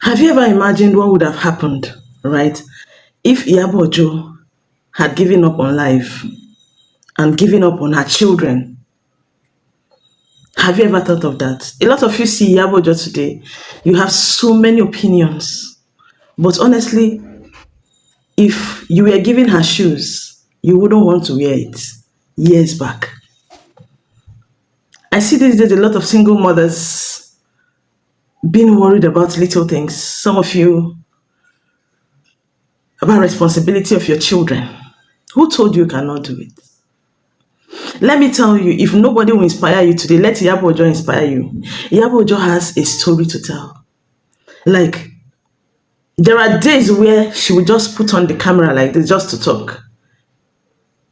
Have you ever imagined what would have happened, right, if Iyabo Ojo had given up on life and given up on her children? Have you ever thought of that? A lot of you see Iyabo Ojo today, you have so many opinions. But honestly, if you were given her shoes, you wouldn't want to wear it years back. I see these days a lot of single mothers being worried about little things. Some of you about responsibility of your children. Who told you cannot do it? Let me tell you, if nobody will inspire you today, let Iyabo Ojo inspire you. Iyabo Ojo has a story to tell. Like, there are days where she will just put on the camera like this just to talk.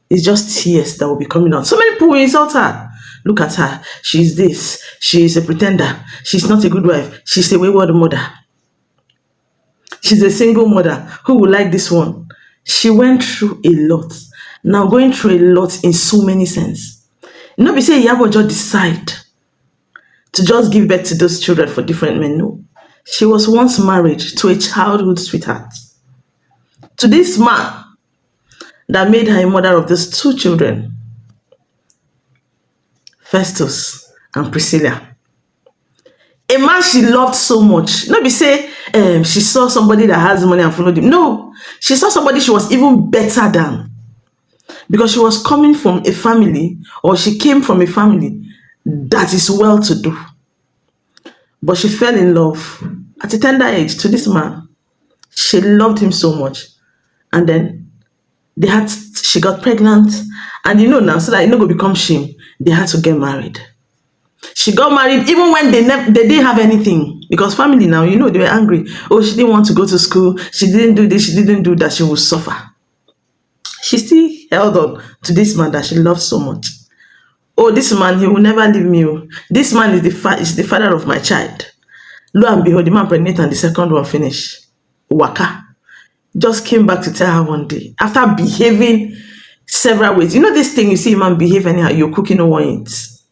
It's just tears that will be coming out. So many people will insult her. Look at her. She's this. She's a pretender. She's not a good wife. She's a wayward mother. She's a single mother. Who will like this one? She went through a lot. Now going through a lot in so many sense. No, be say Iyabo Ojo decide to just give birth to those children for different men. No. She was once married to a childhood sweetheart. To this man that made her a mother of those two children, Festus and Priscilla. A man she loved so much. No, be say she saw somebody that has money and followed him. No, she saw somebody she was even better than. Because she was coming from a family, or she came from a family that is well to do. But she fell in love at a tender age to this man. She loved him so much. And then she got pregnant. And you know now, so that it not go become shame, they had to get married. She got married even when they didn't have anything. Because family now, you know, they were angry. Oh, she didn't want to go to school. She didn't do this, she didn't do that. She would suffer. She still held on to this man that she loved so much. Oh, this man, he will never leave me. This man is the father of my child. Lo and behold, the man pregnant and the second one finished. Waka. Just came back to tell her one day, after behaving several ways. You know this thing, you see a man behave anyhow, you're cooking no one eats.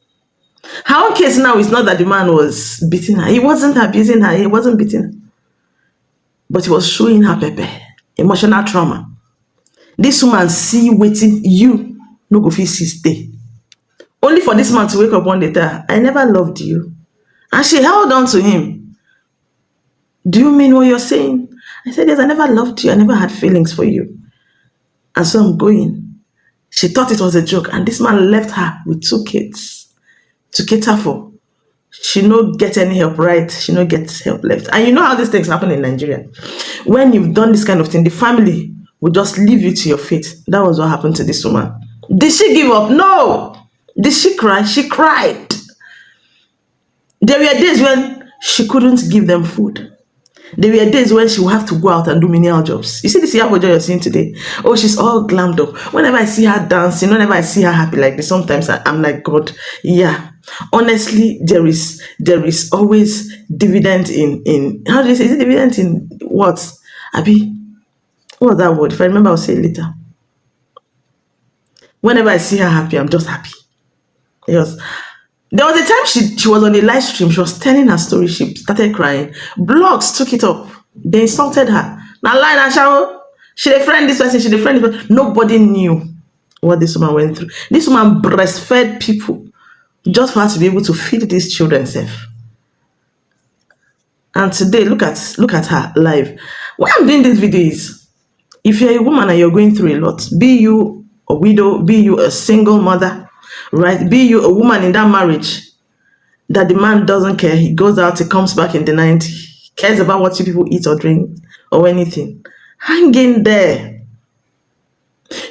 Her own case now is not that the man was beating her. He wasn't abusing her. He wasn't beating her. But he was showing her pepe, emotional trauma. This woman see waiting, you no go fit see stay. Only for this man to wake up one day tell her, I never loved you. And she held on to him. Do you mean what you're saying? I said, yes, I never loved you. I never had feelings for you. And so I'm going. She thought it was a joke. And this man left her with 2 kids to cater for. She no get any help, right? She no get help left. And you know how these things happen in Nigeria. When you've done this kind of thing, the family will just leave you to your fate. That was what happened to this woman. Did she give up? No. Did she cry? She cried. There were days when she couldn't give them food. There were days when she would have to go out and do menial jobs. You see this Iyabo Ojo you're seeing today? Oh, she's all glammed up. Whenever I see her dancing, whenever I see her happy like this, sometimes I'm like, God, yeah. Honestly, there is always dividend in how do you say? Is it dividend in what? Abi, what's that word? If I remember, I'll say it later. Whenever I see her happy, I'm just happy. Because there was a time she was on a live stream, she was telling her story, she started crying. Blogs took it up. They insulted her. Now line and shower. She a friend this person, she a friend this person. Nobody knew what this woman went through. This woman breastfed people just for her to be able to feed these children safe. And today, look at her live. Why I'm doing this video is, if you're a woman and you're going through a lot, be you a widow, be you a single mother, right? Be you a woman in that marriage that the man doesn't care. He goes out, he comes back in the night, he cares about what you people eat or drink or anything. Hang in there.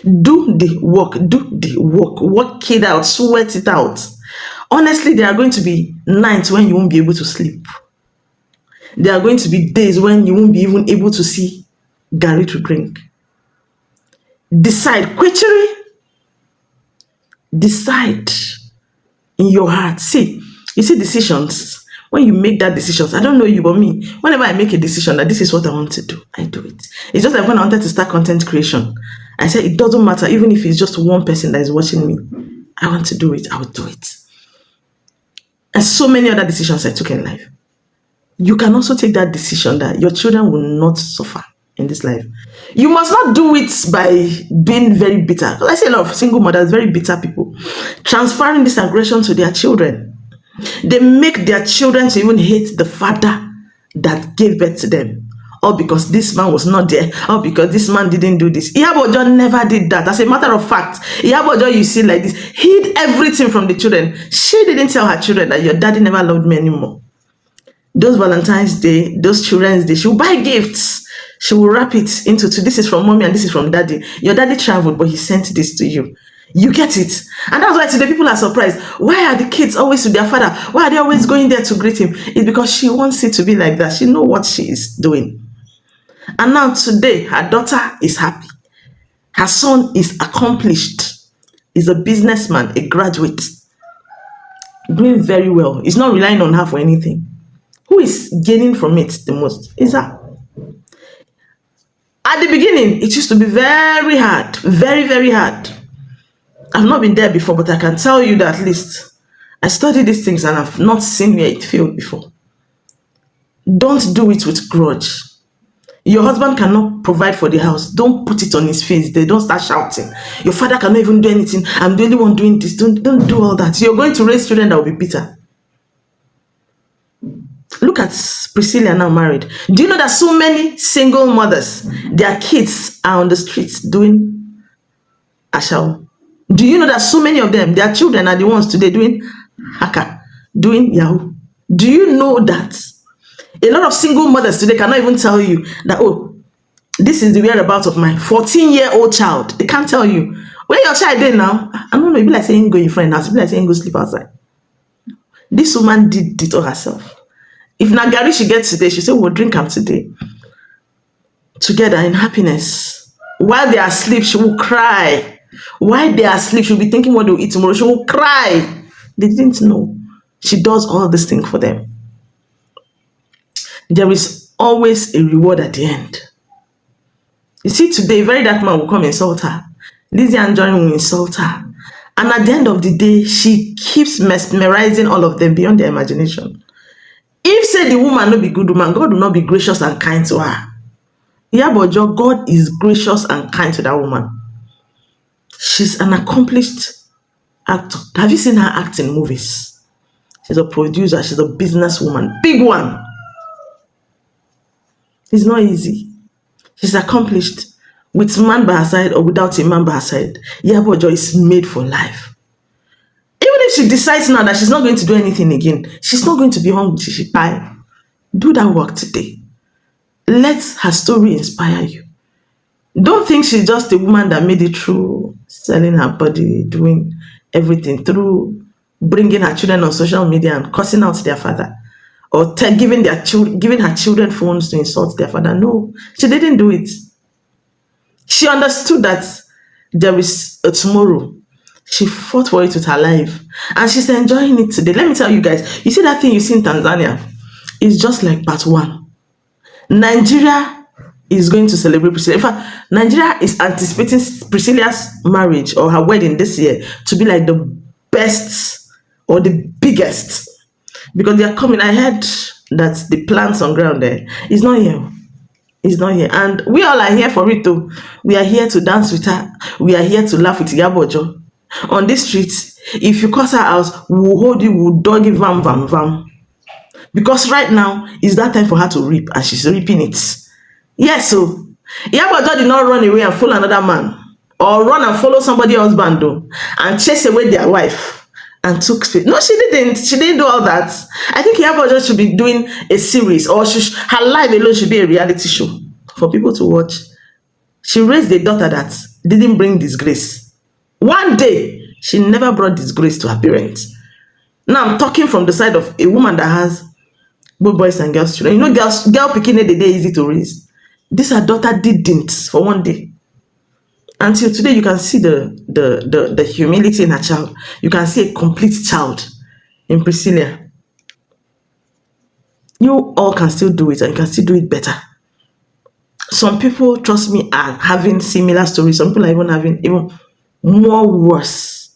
Do the work, work it out, sweat it out. Honestly, there are going to be nights when you won't be able to sleep. There are going to be days when you won't be even able to see Gary to drink. Decide, quechery. Decide in your heart. See, you see decisions. When you make that decisions, I don't know you, but me, whenever I make a decision that this is what I want to do, I do it. It's just like when I wanted to start content creation. I said it doesn't matter, even if it's just one person that is watching me. I want to do it, I will do it. And so many other decisions I took in life. you can also take that decision that your children will not suffer in this life. You must not do it by being very bitter. I see a lot of single mothers, very bitter people, transferring this aggression to their children. They make their children to even hate the father that gave birth to them. Or because this man was not there, or because this man didn't do this. Iyabo Ojo never did that. As a matter of fact, Iyabo Ojo, you see like this, hid everything from the children. She didn't tell her children that your daddy never loved me anymore. Those Valentine's Day, those Children's Day, she will buy gifts. She will wrap it into two. This is from mommy and this is from daddy. Your daddy traveled, but he sent this to you. You get it. And that's why today people are surprised. Why are the kids always with their father? Why are they always going there to greet him? It's because she wants it to be like that. She knows what she is doing. And now today, her daughter is happy. Her son is accomplished. He's a businessman, a graduate, doing very well. He's not relying on her for anything. Who is gaining from it the most is her. At the beginning, it used to be very hard, very, very hard. I've not been there before, but I can tell you that at least I studied these things and I've not seen where it failed before. Don't do it with grudge. Your husband cannot provide for the house. Don't put it on his face. They don't start shouting. Your father cannot even do anything. I'm the only one doing this. Don't do all that. You're going to raise children that will be bitter. Look at Priscilla now married. Do you know that so many single mothers, their kids are on the streets doing ashao? Do you know that so many of them, their children are the ones today doing haka, doing yahoo? Do you know that a lot of single mothers today cannot even tell you that, oh, this is the whereabouts of my 14-year-old child? They can't tell you. Where your child is now? I don't know. It be like saying go in friend house. It be like saying go sleep outside. This woman did it all herself. If Nagari she gets today, she say we'll drink them today. Together in happiness. While they are asleep, she will cry. While they are asleep, she'll be thinking what they'll eat tomorrow. She will cry. They didn't know. She does all this thing for them. There is always a reward at the end. You see, today, a very dark man will come insult her. Lizzie Anjorin will insult her. And at the end of the day, she keeps mesmerizing all of them beyond their imagination. If say the woman no be good woman, God will not be gracious and kind to her. Iyabo Ojo, God is gracious and kind to that woman. She's an accomplished actor. Have you seen her act in movies? She's a producer. She's a businesswoman. Big one. It's not easy. She's accomplished. With man by her side or without a man by her side, Iyabo Ojo is made for life. Even if she decides now that she's not going to do anything again, she's not going to be hungry, she die. Do that work today. Let her story inspire you. Don't think she's just a woman that made it through selling her body, doing everything, through bringing her children on social media and cussing out their father, or giving her children phones to insult their father. No, she didn't do it. She understood that there is a tomorrow. She fought for it with her life. And she's enjoying it today. Let me tell you guys, you see that thing you see in Tanzania? It's just like part one. Nigeria is going to celebrate Priscilla. In fact, Nigeria is anticipating Priscilla's marriage or her wedding this year to be like the best or the biggest. Because they are coming. I heard that the plans on ground there is not here. It's not here. And we all are here for it too. We are here to dance with her. We are here to laugh with Iyabo Ojo. On this street, if you cuss her out, we'll hold you, we'll dog you, vam, vam, vam. Because right now, is that time for her to reap, and she's reaping it. Yes, so Iyabo Ojo did not run away and follow another man, or run and follow somebody else's bando, and chase away their wife, and took space. No, she didn't. She didn't do all that. I think Iyabo Ojo should be doing a series, or her life alone should be a reality show for people to watch. She raised a daughter that didn't bring disgrace. One day, she never brought disgrace to her parents. Now I'm talking from the side of a woman that has both boys and girls children. You know, girl picking it the day easy to raise. This her daughter didn't for one day. Until today, you can see the humility in her child. You can see a complete child in Priscilla. You all can still do it, and you can still do it better. Some people, trust me, are having similar stories. Some people are even having even more worse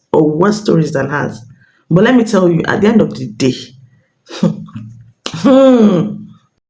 stories than hers. But let me tell you, at the end of the day,